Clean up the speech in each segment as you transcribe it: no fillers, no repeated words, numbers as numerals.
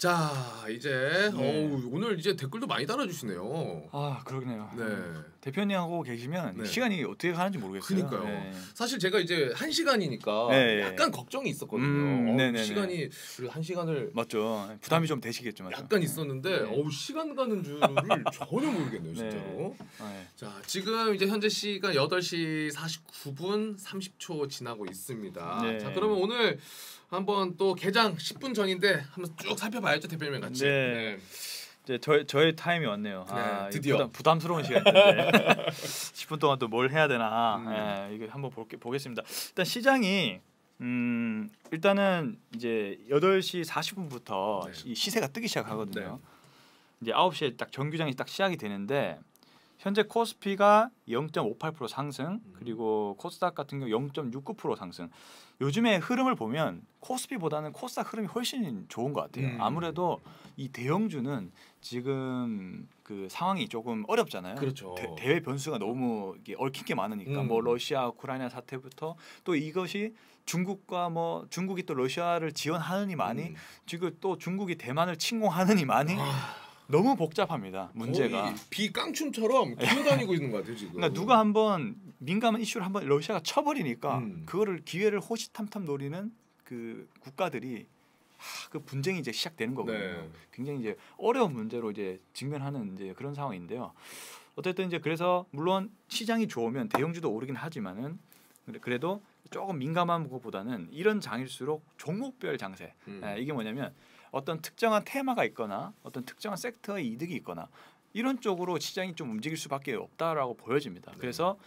자 이제 오늘 이제 댓글도 많이 달아주시네요. 아 그러네요. 네. 대표님하고 계시면 네. 시간이 어떻게 가는지 모르겠어요. 그니까요. 네. 사실 제가 이제 1시간이니까 네. 약간 걱정이 있었거든요. 네네네. 시간이 1시간을 맞죠. 부담이 좀 되시겠죠, 맞죠? 약간 있었는데 네. 시간 가는 줄을 전혀 모르겠네요, 진짜로. 네. 자 지금 이제 현재 시간 8시 49분 30초 지나고 있습니다. 네. 자 그러면 오늘 한번 또 개장 10분 전인데 한번 쭉 살펴봐야죠, 대표님과 같이. 네. 이제 저의 타임이 왔네요. 네, 드디어. 부담스러운 시간인데 10분 동안 또 뭘 해야 되나 이거 한번 보겠습니다. 일단 시장이 일단은 이제 8시 40분부터 이 시세가 뜨기 시작하거든요. 이제 9시에 딱 정규장이 딱 시작이 되는데 현재 코스피가 0.58% 상승, 그리고 코스닥 같은 경우 0.69% 상승. 요즘에 흐름을 보면 코스피보다는 코스닥 흐름이 훨씬 좋은 것 같아요. 아무래도 이 대형주는 지금 그 상황이 조금 어렵잖아요. 그렇죠. 대외 변수가 너무 이게 얽힌 게 많으니까 뭐 러시아, 우크라이나 사태부터 또 이것이 중국과 뭐 중국이 또 러시아를 지원하느니 많이 지금 또 중국이 대만을 침공하느니 많이 너무 복잡합니다. 문제가 거의 비깡춤처럼 기어다니고 있는 것 같아요 지금. 그러니까 누가 한번 민감한 이슈를 한번 러시아가 쳐버리니까 그거를 기회를 호시탐탐 노리는 그 국가들이 그 분쟁이 이제 시작되는 거거든요. 네. 굉장히 이제 어려운 문제로 이제 직면하는 이제 그런 상황인데요. 어쨌든 이제 그래서 물론 시장이 좋으면 대형주도 오르긴 하지만은 그래도 조금 민감한 것보다는 이런 장일수록 종목별 장세. 이게 뭐냐면 어떤 특정한 테마가 있거나 어떤 특정한 섹터의 이득이 있거나 이런 쪽으로 시장이 좀 움직일 수밖에 없다라고 보여집니다. 그래서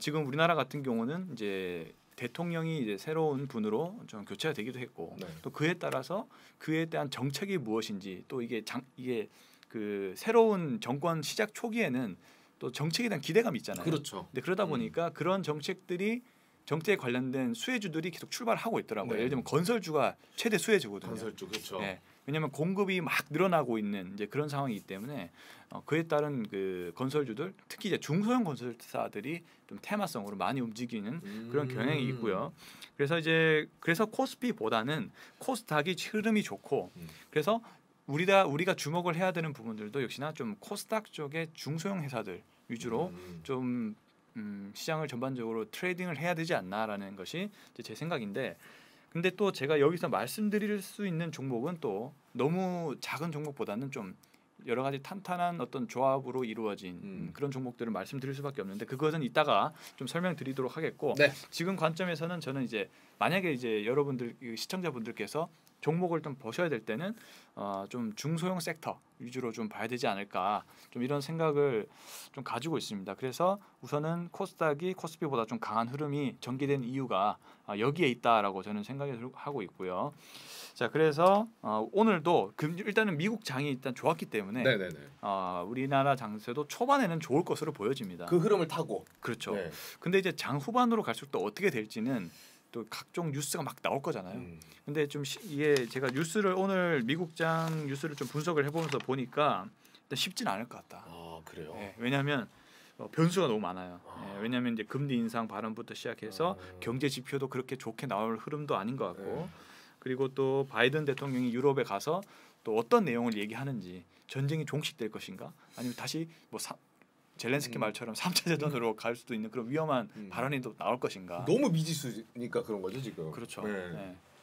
지금 우리나라 같은 경우는 이제 대통령이 이제 새로운 분으로 좀 교체가 되기도 했고 또 그에 따라서 그에 대한 정책이 무엇인지 또 이게 그 새로운 정권 시작 초기에는 또 정책에 대한 기대감이 있잖아요. 그렇죠. 근데 그러다 보니까 그런 정책에 관련된 수혜주들이 계속 출발하고 있더라고요. 예를 들면 건설주가 최대 수혜주거든요. 건설주 그렇죠. 왜냐하면 공급이 막 늘어나고 있는 이제 그런 상황이기 때문에 그에 따른 그 건설주들 특히 이제 중소형 건설사들이 좀 테마성으로 많이 움직이는 그런 경향이 있고요. 그래서 코스피보다는 코스닥이 흐름이 좋고 그래서 우리가 주목을 해야 되는 부분들도 역시나 좀 코스닥 쪽의 중소형 회사들 위주로 좀 시장을 전반적으로 트레이딩을 해야 되지 않나라는 것이 이제 제 생각인데. 근데 또 제가 여기서 말씀드릴 수 있는 종목은 또 너무 작은 종목보다는 좀 여러 가지 탄탄한 어떤 조합으로 이루어진 그런 종목들을 말씀드릴 수밖에 없는데 그것은 이따가 좀 설명드리도록 하겠고 지금 관점에서는 저는 이제 만약에 이제 여러분들 시청자분들께서 종목을 좀 보셔야 될 때는 좀 중소형 섹터 위주로 좀 봐야 되지 않을까 좀 이런 생각을 좀 가지고 있습니다. 그래서 우선은 코스닥이 코스피보다 좀 강한 흐름이 전개된 이유가 여기에 있다라고 저는 생각을 하고 있고요. 자 그래서 오늘도 일단은 미국 장이 일단 좋았기 때문에 우리나라 장세도 초반에는 좋을 것으로 보여집니다. 그 흐름을 타고 그렇죠. 근데 이제 장 후반으로 갈수록 또 어떻게 될지는 또 각종 뉴스가 막 나올 거잖아요. 근데 좀 이게 제가 오늘 미국장 뉴스를 좀 분석을 해보면서 보니까 일단 쉽진 않을 것 같다. 아 그래요? 왜냐하면 변수가 너무 많아요. 왜냐하면 이제 금리 인상 발언부터 시작해서 경제 지표도 그렇게 좋게 나올 흐름도 아닌 것 같고 그리고 또 바이든 대통령이 유럽에 가서 또 어떤 내용을 얘기하는지 전쟁이 종식될 것인가 아니면 다시 뭐 젤렌스키 말처럼 3차 대전으로 갈 수도 있는 그런 위험한 발언이 또 나올 것인가. 너무 미지수니까 그런 거죠 지금. 그렇죠.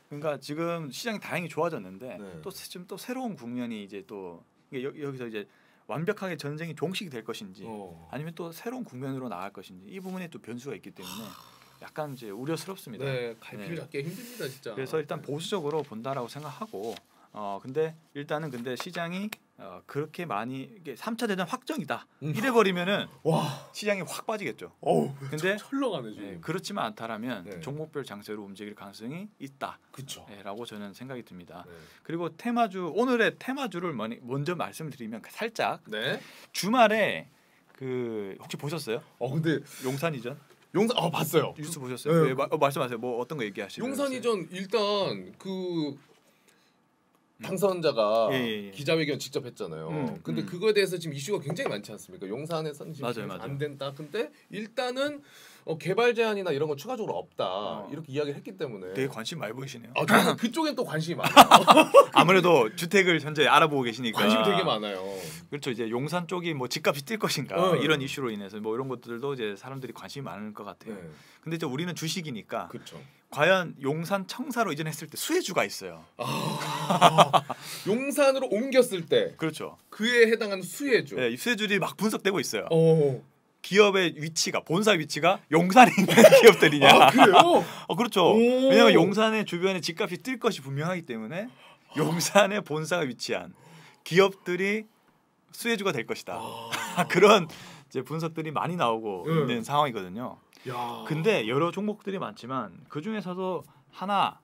그러니까 지금 시장이 다행히 좋아졌는데 지금 또 새로운 국면이 이제 또 여기서 이제 완벽하게 전쟁이 종식이 될 것인지 아니면 또 새로운 국면으로 나갈 것인지 이 부분에 또 변수가 있기 때문에 약간 이제 우려스럽습니다. 갈피를 잡기 힘듭니다 진짜. 그래서 일단 보수적으로 본다라고 생각하고 근데 시장이 그렇게 많이 이게 3차 대전 확정이다 이래 버리면은 시장이 확 빠지겠죠. 근데 철렁하네 지금. 그렇지만 않다라면 종목별 장세로 움직일 가능성이 있다. 그렇죠. 라고 저는 생각이 듭니다. 그리고 오늘의 테마주를 먼저 말씀드리면 살짝 주말에 그 혹시 보셨어요? 근데 용산이전 봤어요. 뉴스 보셨어요? 말씀하세요. 뭐 어떤 거 얘기하시죠? 용산이전 일단 그 당선자가 기자회견 직접 했잖아요. 근데 그거에 대해서 지금 이슈가 굉장히 많지 않습니까? 용산에서는 지금 안 된다. 근데 일단은 개발 제한이나 이런 건 추가적으로 없다 이렇게 이야기를 했기 때문에 되게 관심 많이 보이시네요. 저는 그쪽엔 또 관심이 많아요. 아무래도 주택을 현재 알아보고 계시니까 관심이 되게 많아요. 그렇죠. 이제 용산 쪽이 뭐 집값이 뛸 것인가 이런 이슈로 인해서 뭐 이런 것들도 이제 사람들이 관심이 많을 것 같아요. 네. 근데 이제 우리는 주식이니까 그렇죠. 과연 용산 청사로 이전했을 때 수혜주가 있어요. 용산으로 옮겼을 때 그렇죠. 그에 해당하는 수혜주. 네, 이 수혜주들이 막 분석되고 있어요. 오. 기업의 위치가 본사 위치가 용산에 있는 기업들이냐? 아 그래요? 그렇죠. 오. 왜냐하면 용산의 주변에 집값이 뛸 것이 분명하기 때문에 용산에 본사가 위치한 기업들이 수혜주가 될 것이다. 그런 이제 분석들이 많이 나오고 있는 상황이거든요. 야. 근데 여러 종목들이 많지만 그 중에서도 하나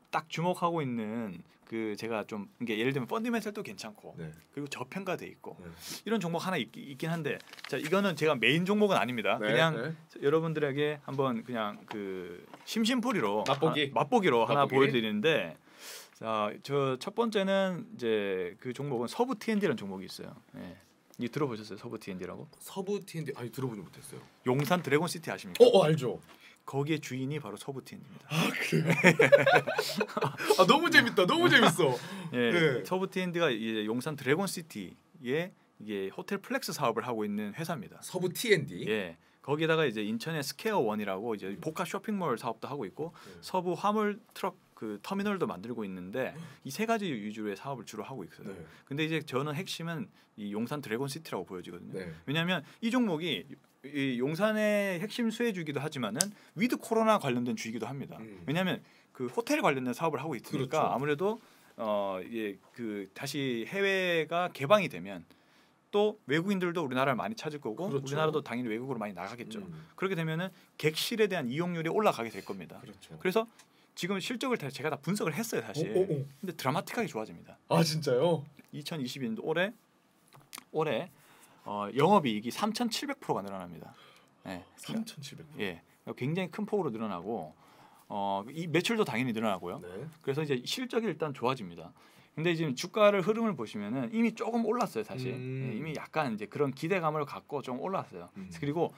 딱 주목하고 있는 그 제가 좀 이게 예를 들면 펀디멘털도 괜찮고 네. 그리고 저평가돼 있고 네. 이런 종목 하나 있긴 한데 자 이거는 제가 메인 종목은 아닙니다. 네, 그냥 네. 여러분들에게 한번 그냥 그 심심풀이로 맛보기로 하나 보여드리는데 자 저 첫 번째는 이제 그 종목은 서부 T&D라는 종목이 있어요. 네. 이 들어보셨어요? 서부 T&D라고? 서부 T&D 아니 들어보지 못했어요. 용산 드래곤시티 아십니까? 알죠. 거기에 주인이 바로 서부 T&D입니다. 아 그래요? 아 너무 재밌다. 너무 재밌어. 예, 네. 서부 T&D가 이제 용산 드래곤시티에 이게 호텔 플렉스 사업을 하고 있는 회사입니다. 서부 T&D. 예, 거기에다가 이제 인천의 스퀘어 원이라고 이제 복합 쇼핑몰 사업도 하고 있고 서부 화물 트럭 그 터미널도 만들고 있는데 이 세 가지 위주로의 사업을 주로 하고 있어요. 네. 근데 이제 저는 핵심은 이 용산 드래곤시티라고 보여지거든요. 네. 왜냐하면 이 종목이 이 용산의 핵심 수혜주기도 하지만은 위드 코로나 관련된 주이기도 합니다. 왜냐하면 그 호텔 관련된 사업을 하고 있으니까 그렇죠. 아무래도 이게 그 다시 해외가 개방이 되면 또 외국인들도 우리나라를 많이 찾을 거고 그렇죠. 우리나라도 당연히 외국으로 많이 나가겠죠. 음. 그렇게 되면은 객실에 대한 이용률이 올라가게 될 겁니다. 그렇죠. 그래서 지금 실적을 제가 다 분석을 했어요 사실. 근데 드라마틱하게 좋아집니다. 아 진짜요? 2022년도 올해 영업이익이 3,700%가 늘어납니다. 네. 3,700. 예, 굉장히 큰 폭으로 늘어나고 이 매출도 당연히 늘어나고요. 네. 그래서 이제 실적이 일단 좋아집니다. 근데 지금 주가를 흐름을 보시면은 이미 조금 올랐어요 사실. 예, 이미 약간 이제 그런 기대감을 갖고 좀 올랐어요. 그리고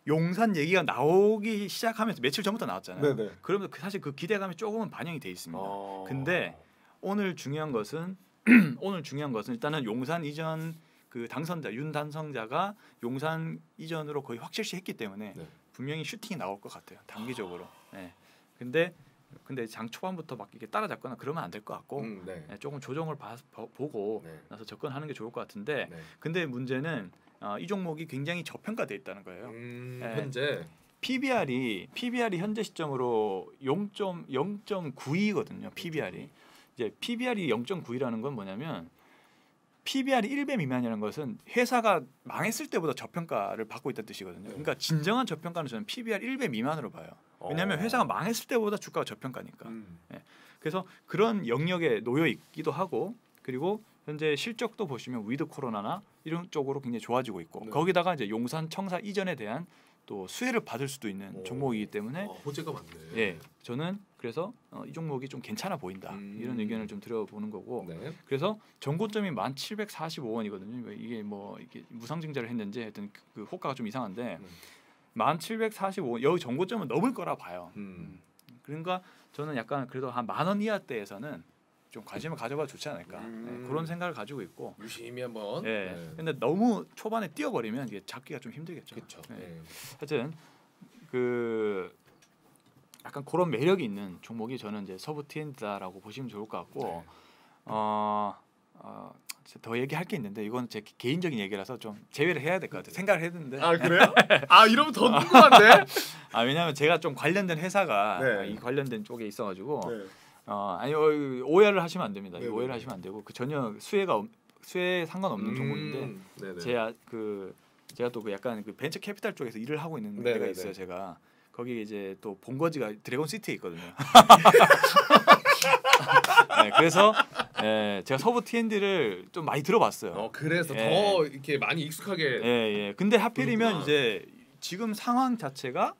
용산 얘기가 나오기 시작하면서 며칠 전부터 나왔잖아요. 네네. 그러면 사실 그 기대감이 조금은 반영이 돼 있습니다. 근데 오늘 중요한 것은 일단은 용산 이전 그 당선자 윤 당선자가 용산 이전으로 거의 확실시했기 때문에 네. 분명히 슈팅이 나올 것 같아요 단기적으로. 네. 근데 장 초반부터 막 이렇게 따라잡거나 그러면 안 될 것 같고 네. 조금 조정을 보고 네. 나서 접근하는 게 좋을 것 같은데 네. 근데 문제는 이 종목이 굉장히 저평가돼 있다는 거예요. 현재 PBR이 현재 시점으로 0.92거든요. PBR이 이제 PBR이 0.9이라는 건 뭐냐면 PBR이 1배 미만이라는 것은 회사가 망했을 때보다 저평가를 받고 있다는 뜻이거든요. 그러니까 진정한 저평가는 저는 PBR 1배 미만으로 봐요. 왜냐하면 회사가 망했을 때보다 주가가 저평가니까. 그래서 그런 영역에 놓여 있기도 하고 그리고 현재 실적도 보시면 위드 코로나나 이런 쪽으로 굉장히 좋아지고 있고 거기다가 이제 용산 청사 이전에 대한 또 수혜를 받을 수도 있는 종목이기 때문에 호재가 많네. 예, 저는 그래서 이 종목이 좀 괜찮아 보인다 이런 의견을 좀 드려보는 거고 그래서 전고점이 1,745원이거든요. 이게 뭐 이게 무상증자를 했는지 하여튼 그 호가가 좀 이상한데 1,745원 여기 전고점은 넘을 거라 봐요. 그러니까 저는 약간 그래도 한 10,000원 이하대에서는 좀 관심을 가져봐 좋지 않을까 그런 생각을 가지고 있고 유심히 한번. 네. 근데 너무 초반에 뛰어버리면 이게 잡기가 좀 힘들겠죠. 그렇죠. 하여튼 그 약간 그런 매력이 있는 종목이 저는 이제 서부 T&D라고 보시면 좋을 것 같고 더 얘기할 게 있는데 이건 제 개인적인 얘기라서 좀 제외를 해야 될 것 같아요. 생각을 했는데. 아 그래요? 아 이러면 더 궁금한데? 왜냐하면 제가 좀 관련된 회사가 이 관련된 쪽에 있어가지고 아니 오해를 하시면 안 됩니다. 오해를 하시면 안 되고 그 전혀 수혜에 상관없는 종목인데 제가 또 그 약간 그 벤처 캐피탈 쪽에서 일을 하고 있는 데가 있어요. 제가 거기 이제 또 본거지가 드래곤시티에 있거든요. 네, 그래서 제가 서부 T&D를 좀 많이 들어봤어요. 그래서 더 이렇게 많이 익숙하게. 근데 하필이면 이제 지금 상황 자체가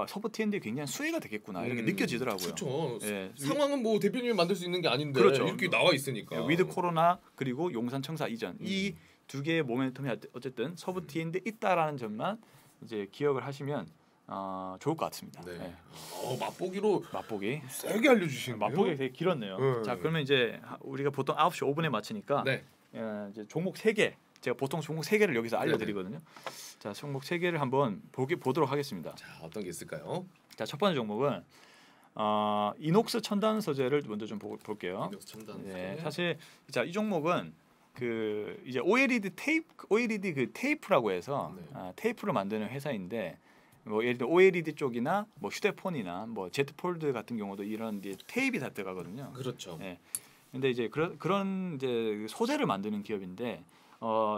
서부 T&D 굉장히 수혜가 되겠구나 이렇게 느껴지더라고요. 그렇죠. 상황은 뭐 대표님이 만들 수 있는 게 아닌데 이렇게 나와 있으니까. 위드 코로나 그리고 용산 청사 이전 이 두 개의 모멘텀이 어쨌든 서부 T&D 있다라는 점만 이제 기억을 하시면 좋을 것 같습니다. 네. 네. 맛보기로 맛보기. 세게 알려주시네요. 맛보기 되게 길었네요. 네. 자 그러면 이제 우리가 보통 9시 5분에 마치니까 네. 이제 종목 3개 제가 보통 종목 3개를 여기서 알려드리거든요. 자 종목 3개를 한번 보도록 하겠습니다. 자 어떤 게 있을까요? 자 첫 번째 종목은 이녹스 첨단 소재를 먼저 좀 볼게요. 이녹스 첨단. 네, 사실 자 이 종목은 그 이제 OLED 그 테이프라고 해서 네. 테이프를 만드는 회사인데 뭐 예를 들어 OLED 쪽이나 뭐 휴대폰이나 뭐 Z 폴드 같은 경우도 이런 이제 테이프가 다 들어가거든요. 그렇죠. 네. 근데 이제 그런 이제 소재를 만드는 기업인데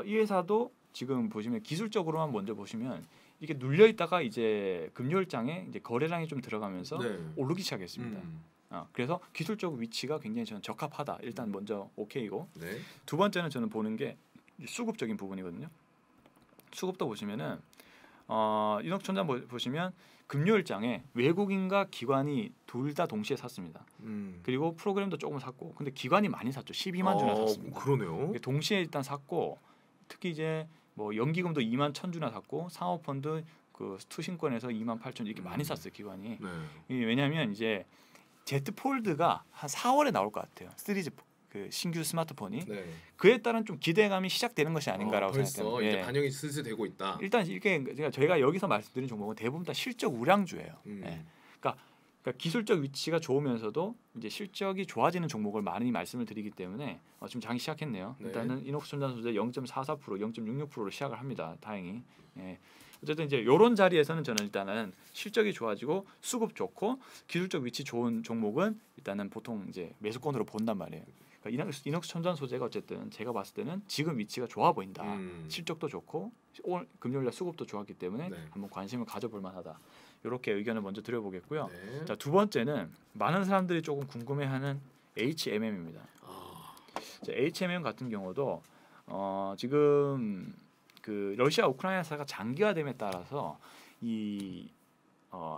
이 회사도 지금 보시면 기술적으로만 먼저 보시면 이렇게 눌려 있다가 이제 금요일장에 이제 거래량이 좀 들어가면서 네. 오르기 시작했습니다. 그래서 기술적 위치가 굉장히 저는 적합하다. 일단 먼저 오케이고 네. 두 번째는 저는 보는 게 수급적인 부분이거든요. 수급도 보시면은 이녹천장 보시면 금요일장에 외국인과 기관이 둘 다 동시에 샀습니다. 그리고 프로그램도 조금 샀고, 근데 기관이 많이 샀죠. 12만 주나 샀습니다. 그러네요. 동시에 일단 샀고, 특히 이제 뭐 연기금도 2만 1천 주나 샀고, 상호펀드 그 투신권에서 2만 8천 이렇게 많이 샀어요 기관이. 네. 왜냐하면 이제 Z 폴드가 한 4월에 나올 것 같아요. 시리즈 그 신규 스마트폰이. 네. 그에 따른 좀 기대감이 시작되는 것이 아닌가라고 벌써 생각합니다. 이제 반영이 슬슬 되고 있다. 일단 이렇게 저희가 여기서 말씀드린 종목은 대부분 다 실적 우량주예요. 네. 그러니까 기술적 위치가 좋으면서도 이제 실적이 좋아지는 종목을 많이 말씀을 드리기 때문에 지금 장이 시작했네요. 네. 일단은 이녹스 첨단 소재 0.44%, 0.66%로 시작을 합니다. 다행히. 예. 어쨌든 이제 이런 자리에서는 저는 일단은 실적이 좋아지고 수급 좋고 기술적 위치 좋은 종목은 일단은 보통 이제 매수권으로 본단 말이에요. 그러니까 이녹스 첨단 소재가 어쨌든 제가 봤을 때는 지금 위치가 좋아 보인다. 실적도 좋고 오늘 금요일날 수급도 좋았기 때문에 네. 한번 관심을 가져볼 만하다. 이렇게 의견을 먼저 드려보겠고요. 네. 자, 두 번째는 많은 사람들이 조금 궁금해하는 HMM입니다. 자, HMM 같은 경우도 지금 그 러시아 우크라이나 사가 장기화됨에 따라서 이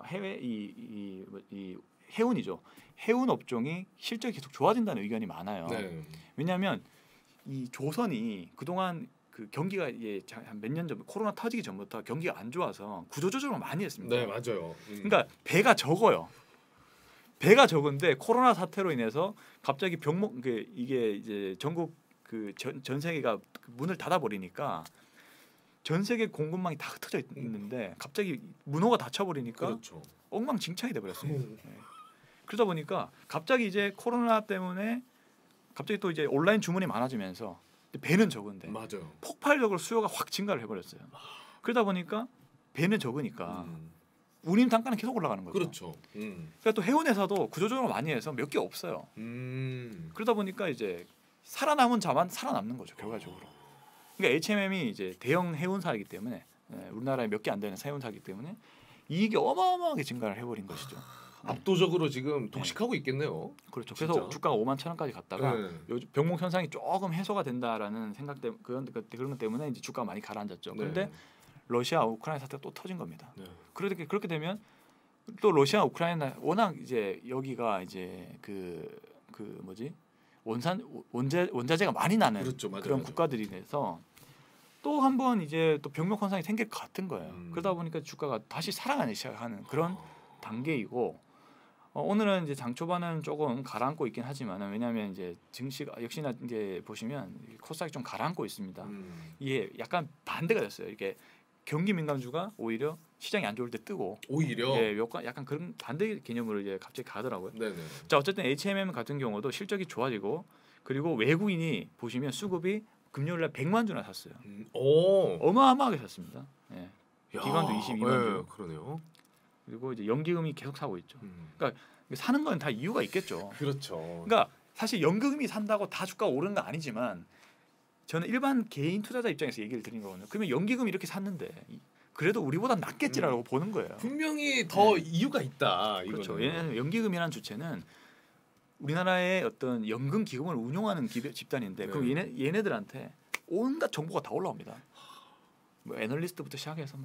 해외 이 해운이죠. 해운 업종이 실적이 계속 좋아진다는 의견이 많아요. 네. 왜냐하면 이 조선이 그동안 그 경기가 한 몇 년 전 코로나 터지기 전부터 경기가 안 좋아서 구조조정을 많이 했습니다. 네, 맞아요. 그러니까 배가 적어요. 배가 적은데 코로나 사태로 인해서 갑자기 이게 이제 전국 그 전 세계가 문을 닫아 버리니까 전 세계 공급망이 다 흩어져 있는데 갑자기 문호가 닫혀 버리니까 그렇죠. 엉망진창이 돼 버렸어요. 네. 그러다 보니까 갑자기 이제 코로나 때문에 갑자기 또 이제 온라인 주문이 많아지면서 배는 적은데 맞아요. 폭발적으로 수요가 확 증가를 해버렸어요. 그러다 보니까 배는 적으니까 운임 단가는 계속 올라가는 거죠. 그렇죠. 그러니까 또 해운회사도 구조조정을 많이 해서 몇 개 없어요. 그러다 보니까 이제 살아남은 자만 살아남는 거죠 결과적으로. 그러니까 HMM이 이제 대형 해운사이기 때문에 우리나라에 몇 개 안 되는 해운사이기 때문에 이익이 어마어마하게 증가를 해버린 것이죠. 압도적으로 지금 독식하고 있겠네요. 그렇죠. 진짜? 그래서 주가가 5만 1,000원까지 갔다가 네. 요즘 병목 현상이 조금 해소가 된다라는 생각 때문에 그런 것 때문에 이제 주가가 많이 가라앉았죠. 그런데 러시아 우크라이나 사태가 또 터진 겁니다. 네. 그렇게 되면 또 러시아 우크라이나 워낙 이제 여기가 이제 그 뭐지 원자재가 많이 나는 그렇죠. 맞아요, 그런 맞아요. 국가들이 돼서 또 한 번 이제 또 병목 현상이 생길 것 같은 거예요. 그러다 보니까 주가가 다시 살아가기 시작하는 그런 단계이고 오늘은 이제 장 초반은 조금 가라앉고 있긴 하지만 왜냐하면 이제 증시가 역시나 이제 보시면 코스닥이 좀 가라앉고 있습니다. 이게 약간 반대가 됐어요. 이렇게 경기 민감주가 오히려 시장이 안 좋을 때 뜨고 오히려 약간 그런 반대 개념으로 이제 갑자기 가더라고요. 네네. 자 어쨌든 HMM 같은 경우도 실적이 좋아지고 그리고 외국인이 보시면 수급이 금요일날 100만 주나 샀어요. 오. 어마어마하게 샀습니다. 예. 야, 기관도 22만 주. 그러네요. 그리고 이제 연기금이 계속 사고 있죠. 그러니까 사는 건 다 이유가 있겠죠. 그렇죠. 그러니까 사실 연금이 산다고 다 주가가 오르는 건 아니지만 저는 일반 개인 투자자 입장에서 얘기를 드린 거거든요. 그러면 연기금 이렇게 샀는데 그래도 우리보다 낫겠지라고 보는 거예요. 분명히 더 이유가 있다. 그렇죠. 이거는. 왜냐하면 연기금이라는 주체는 우리나라의 어떤 연금 기금을 운용하는 집단인데 그럼 얘네들한테 온갖 정보가 다 올라옵니다. 뭐 애널리스트부터 시작해서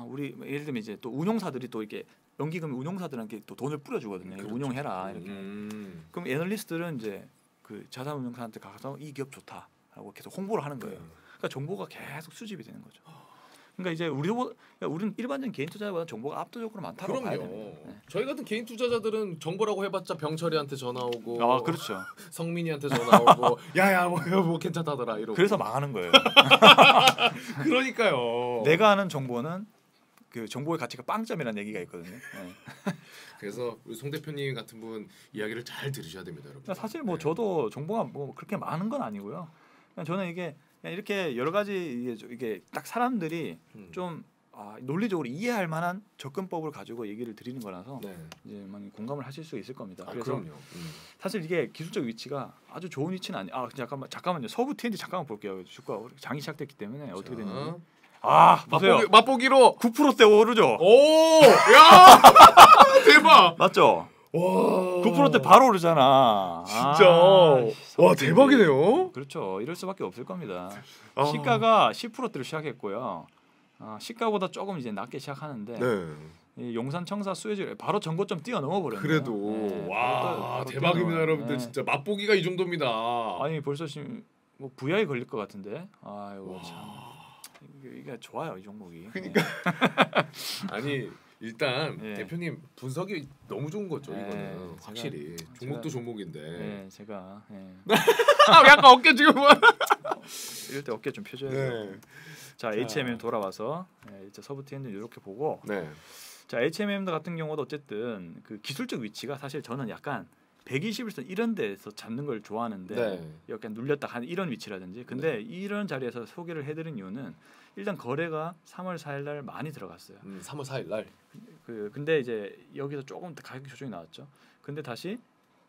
우리 예를 들면 이제 또 운용사들이 또 이렇게 연기금 운용사들한테 또 돈을 뿌려주거든요. 그렇죠. 운용해라 이렇게. 그럼 애널리스트들은 이제 그 자산운용사한테 가서 이 기업 좋다라고 계속 홍보를 하는 거예요. 그러니까 정보가 계속 수집이 되는 거죠. 그러니까 이제 우리는 일반적인 개인 투자보다 정보가 압도적으로 많다고 봐야 됩니다. 네. 저희 같은 개인 투자자들은 정보라고 해봤자 병철이한테 전화 오고, 아 그렇죠. 성민이한테 전화 오고, 야야 뭐 괜찮다더라 이러고. 그래서 망하는 거예요. 그러니까요. 내가 아는 정보는 그 정보의 가치가 빵점이라는 얘기가 있거든요. 네. 그래서 우리 송 대표님 같은 분 이야기를 잘 들으셔야 됩니다, 여러분. 사실 뭐 저도 정보가 뭐 그렇게 많은 건 아니고요. 그냥 저는 이게 그냥 이렇게 여러 가지 이게 딱 사람들이 좀 논리적으로 이해할 만한 접근법을 가지고 얘기를 드리는 거라서 네. 이제 많이 공감을 하실 수 있을 겁니다. 그래서 그럼요. 사실 이게 기술적 위치가 아주 좋은 위치는 아니. 잠깐만요. 서부 TNT 잠깐만 볼게요. 주가 장이 시작됐기 때문에 어떻게 됐는지. 보세요. 맛보기로 9%대 오르죠. 오, 야, 대박. 맞죠? 와, 9%대 바로 오르잖아. 진짜. 와, 대박이네요. 그렇죠. 이럴 수밖에 없을 겁니다. 아. 시가가 10%대로 시작했고요. 시가보다 조금 이제 낮게 시작하는데 이 용산, 청사, 수혜지 바로 전고점 뛰어넘어 버렸네요. 그래도 네, 와, 대박입니다, 여러분들. 네. 진짜 맛보기가 이 정도입니다. 아니 벌써 지금 뭐 VI 걸릴 것 같은데. 아이고 참. 이게 좋아요 이 종목이. 그러니까 아니 일단 네. 대표님 분석이 너무 좋은 거죠. 네, 이거는 확실히 종목도 종목인데. 네, 제가 약간 어깨 지금 이럴 때 어깨 좀 펴줘야죠. 네. 자 HMM 돌아와서 이제 서부 TNT 이렇게 보고. 네. 자 HMM 같은 경우도 어쨌든 그 기술적 위치가 사실 저는 약간 121선 이런 데서 잡는 걸 좋아하는데 네. 약간 눌렸다 한 이런 위치라든지 근데 이런 자리에서 소개를 해드린 이유는 일단 거래가 3월 4일 날 많이 들어갔어요. 3월 4일 날. 근데 이제 여기서 조금 더 가격 조정이 나왔죠. 근데 다시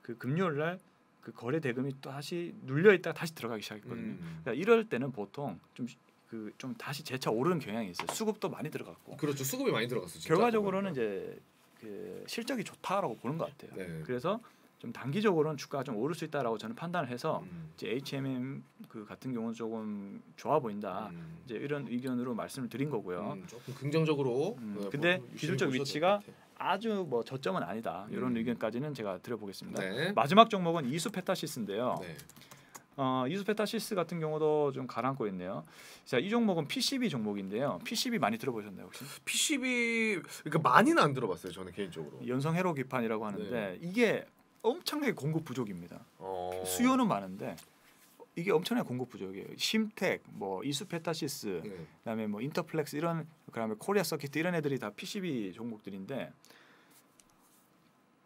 그 금요일 날 그 거래 대금이 또 다시 눌려 있다가 다시 들어가기 시작했거든요. 그러니까 이럴 때는 보통 좀 다시 재차 오르는 경향이 있어요. 수급도 많이 들어갔고. 그렇죠. 수급이 많이 들어갔어요. 진짜. 결과적으로는 이제 그 실적이 좋다라고 보는 것 같아요. 네. 그래서 좀 단기적으로는 주가가 좀 오를 수 있다라고 저는 판단을 해서 이제 HMM 그 같은 경우는 조금 좋아 보인다. 이제 이런 의견으로 말씀을 드린 거고요. 조금 긍정적으로. 근데 기술적 위치가 아주 뭐 저점은 아니다. 이런 의견까지는 제가 드려보겠습니다. 네. 마지막 종목은 이수페타시스인데요. 네. 이수페타시스 같은 경우도 좀 가라앉고 있네요. 자, 이 종목은 PCB 종목인데요. PCB 많이 들어보셨나요 혹시? PCB 그러니까 많이는 안 들어봤어요. 저는 개인적으로. 연성 회로 기판이라고 하는데 이게 엄청나게 공급 부족입니다. 수요는 많은데 이게 엄청나게 공급 부족이에요. 심텍, 뭐 이수페타시스, 그다음에 뭐 인터플렉스 이런 그다음에 코리아 서킷 이런 애들이 다 PCB 종목들인데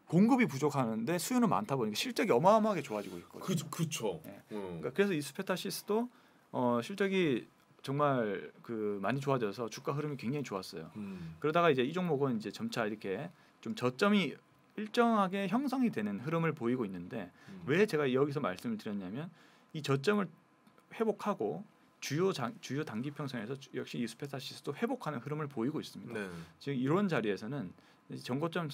공급이 부족하는데 수요는 많다 보니까 실적이 어마어마하게 좋아지고 있거든요. 그렇죠. 네. 그러니까 그래서 이수페타시스도 실적이 정말 그 많이 좋아져서 주가 흐름이 굉장히 좋았어요. 그러다가 이제 이 종목은 이제 점차 이렇게 좀 저점이 일정하게 형성이 되는 흐름을 보이고 있는데 왜 제가 여기서 말씀을 드렸냐면 이 저점을 회복하고 주요 단기 평선에서 역시 이수페타시스도 회복하는 흐름을 보이고 있습니다. 네. 지금 이런 자리에서는 전고점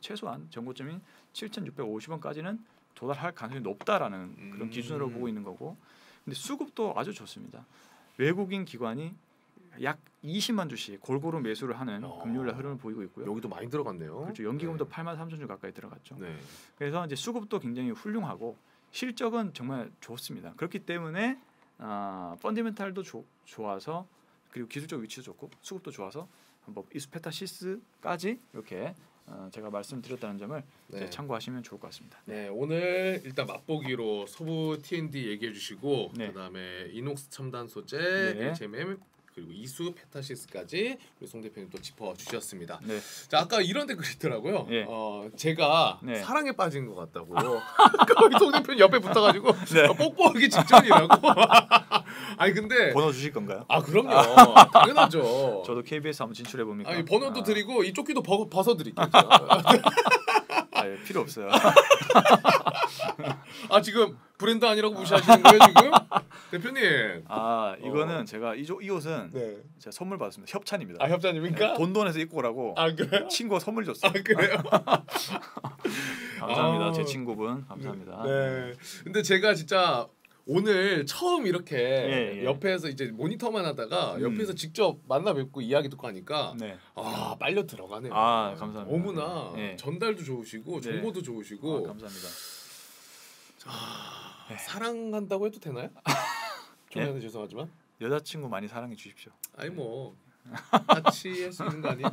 최소한 전고점인 7,650원까지는 도달할 가능성이 높다라는 그런 기준으로 보고 있는 거고, 근데 수급도 아주 좋습니다. 외국인 기관이 약 20만 주씩 골고루 매수를 하는 금요일날 흐름을 보이고 있고요. 여기도 많이 들어갔네요. 그렇죠. 연기금도 83,000주 가까이 들어갔죠. 네. 그래서 이제 수급도 굉장히 훌륭하고 실적은 정말 좋습니다. 그렇기 때문에 펀디멘탈도 좋아서 그리고 기술적 위치도 좋고 수급도 좋아서 뭐 이수페타시스까지 이렇게 제가 말씀드렸다는 점을 이제 참고하시면 좋을 것 같습니다. 네, 오늘 일단 맛보기로 서부 T&D 얘기해 주시고 그다음에 이녹스 첨단 소재, HMM 그리고 이수 페타시스까지 우리 송 대표님 또 짚어 주셨습니다. 네. 자, 아까 이런 댓글 있더라고요. 제가 사랑에 빠진 것 같다고. 송 대표님 옆에 붙어가지고 뽀뽀하기 직전이라고. 아니 근데 번호 주실 건가요? 그럼요. 당연하죠. 저도 KBS 한번 진출해 봅니까? 아니 번호도 드리고 이 조끼도 벗어 드릴게요. 필요 없어요. 지금 브랜드 아니라고 무시하시는 거예요 지금? 대표님. 이거는 제가 이 옷은 제가 선물 받았습니다. 협찬입니다. 협찬입니까? 돈돈에서 입고 오라고. 그래요? 친구가 선물 줬어요. 그래요? 감사합니다. 제 친구분 감사합니다. 네. 근데 제가 진짜 오늘 처음 이렇게 옆에서 이제 모니터만 하다가 옆에서 직접 만나 뵙고 이야기 듣고 하니까 빨려 들어가네요. 감사합니다. 너무나 전달도 좋으시고 정보도 좋으시고. 감사합니다. 사랑한다고 해도 되나요? 저는 죄송하지만. 여자친구 많이 사랑해 주십시오. 아니 뭐 같이 할 수 있는 거 아니에요?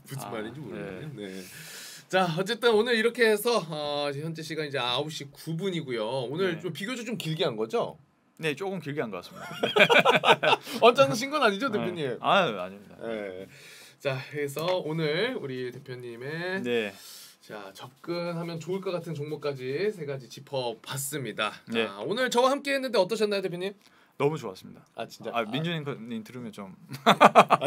무슨 말인지 모르겠네요. 네. 자 어쨌든 오늘 이렇게 해서 현재 시간 이제 9시 9분이고요. 오늘 네. 좀 비교적 좀 길게 한 거죠? 네, 조금 길게 한 것 같습니다. 언짢으신 건 아니죠, 대표님? 아닙니다. 네. 자, 그래서 오늘 우리 대표님의 네. 자 접근하면 좋을 것 같은 종목까지 3가지 짚어봤습니다. 네. 자, 오늘 저와 함께했는데 어떠셨나요, 대표님? 너무 좋았습니다. 아 진짜. 민준님 들으면 좀.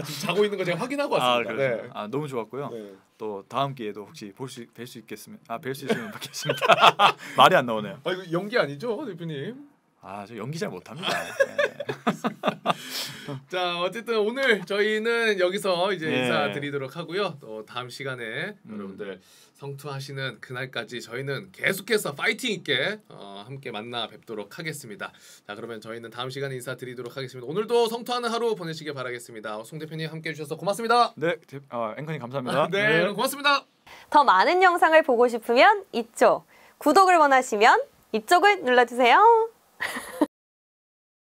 지금 자고 있는 거 제가 확인하고 왔습니다. 네. 너무 좋았고요. 네. 또 다음 기회에도 혹시 뵐 수 있으면 뵙겠습니다. 말이 안 나오네요. 이거 연기 아니죠, 대표님? 저 연기 잘 못합니다. 자 어쨌든 오늘 저희는 여기서 이제 네. 인사드리도록 하고요. 또 다음 시간에 여러분들 성투하시는 그날까지 저희는 계속해서 파이팅 있게 함께 만나 뵙도록 하겠습니다. 자 그러면 저희는 다음 시간에 인사드리도록 하겠습니다. 오늘도 성투하는 하루 보내시길 바라겠습니다. 송 대표님 함께 해주셔서 고맙습니다. 네, 앵커님 감사합니다. 네, 고맙습니다. 더 많은 영상을 보고 싶으면 이쪽, 구독을 원하시면 이쪽을 눌러주세요.